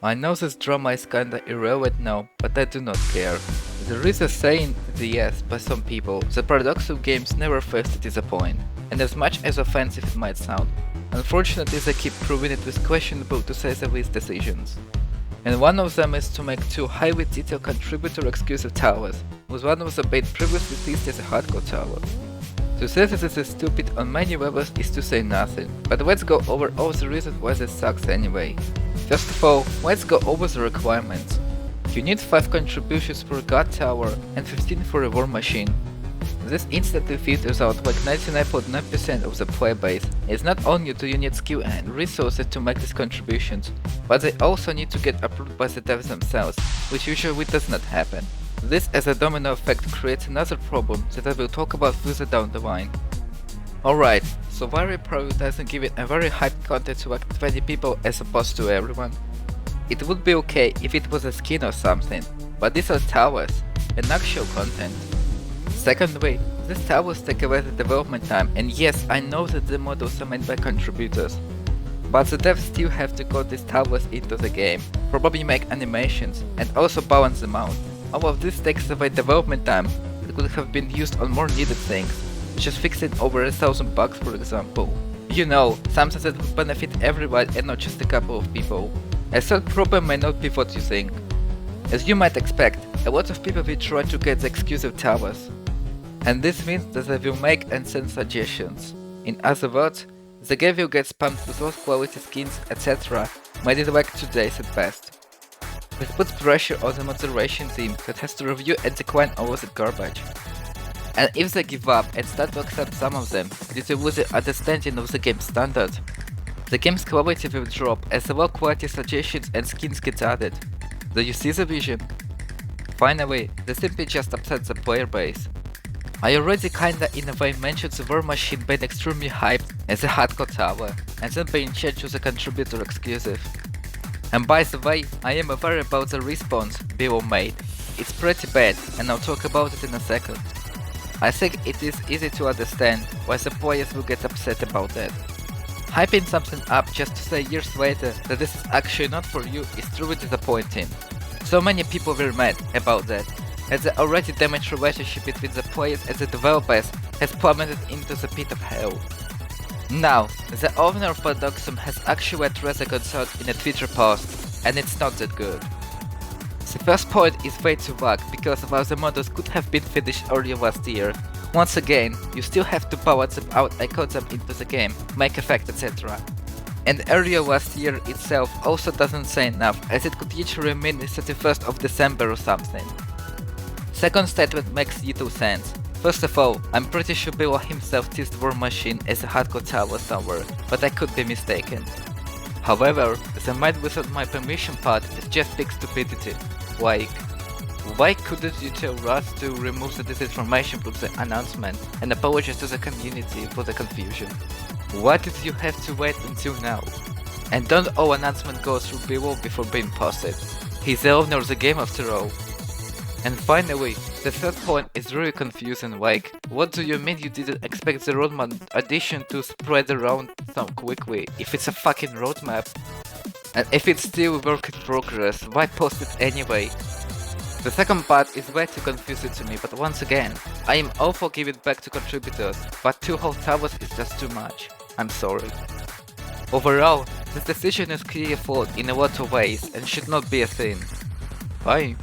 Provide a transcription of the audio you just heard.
I know this drama is kinda irrelevant now, but I do not care. There is a saying that yes, by some people, the paradox of games never fails to disappoint, and as much as offensive it might sound, unfortunately they keep proving it with questionable to say the least decisions. And one of them is to make two highly detailed contributor exclusive towers, with one of the being previously listed as a hardcore tower. To say that this is stupid on many levels is to say nothing, but let's go over all the reasons why this sucks anyway. First of all, let's go over the requirements. You need 5 contributions for a god tower and 15 for a war machine. This instantly filters out like 99.9% of the player base, as not only do you need skill and resources to make these contributions, but they also need to get approved by the devs themselves, which usually does not happen. This as a domino effect creates another problem that I will talk about further down the line. Alright, so why are we prioritizing giving a very hyped content to like 20 people as opposed to everyone? It would be okay if it was a skin or something, but these are towers, and actual content. Secondly, these towers take away the development time, and yes, I know that the models are made by contributors, but the devs still have to code these towers into the game, probably make animations, and also balance them out. All of this takes away development time that could have been used on more needed things, such as fixing over 1,000 bugs for example. You know, something that would benefit everyone and not just a couple of people. A third problem may not be what you think. As you might expect, a lot of people will try to get the exclusive towers. And this means that they will make and send suggestions. In other words, the game will get spammed with low quality skins, etc., made in like 2 days at best. This puts pressure on the moderation team that has to review and decline all of the garbage. And if they give up and start to accept some of them due to losing understanding of the game's standard, the game's quality will drop as the low quality suggestions and skins get added. Do you see the vision? Finally, they simply just upset the player base. I already kinda in a way mentioned the war machine being extremely hyped as a hardcore tower, and then being changed to the contributor exclusive. And by the way, I am aware about the response below made. It's pretty bad, and I'll talk about it in a second. I think it is easy to understand why the players will get upset about that. Hyping something up just to say years later that this is actually not for you is truly disappointing. So many people were mad about that, as the already damaged relationship between the players and the developers has plummeted into the pit of hell. Now, the owner of Paradoxum has actually addressed the concern in a Twitter post, and it's not that good. The first point is way too vague because while the models could have been finished earlier last year, once again, you still have to balance them out and code them into the game, make effects, etc. And earlier last year itself also doesn't say enough, as it could usually mean the 31st of December or something. Second statement makes little sense. First of all, I'm pretty sure Bill himself teased War Machine as a hardcore tower somewhere, but I could be mistaken. However, the made without my permission part is just big stupidity. Like, why couldn't you tell Russ to remove the disinformation from the announcement and apologize to the community for the confusion? Why did you have to wait until now? And don't all announcement go through Bill before being posted. He's the owner of the game after all. And finally, the third point is really confusing, like, what do you mean you didn't expect the roadmap addition to spread around so quickly if it's a fucking roadmap? And if it's still work in progress, why post it anyway? The second part is way too confusing to me, but once again, I am all for giving back to contributors, but 2 whole towers is just too much. I'm sorry. Overall, this decision is clearly flawed in a lot of ways and should not be a thing. Bye.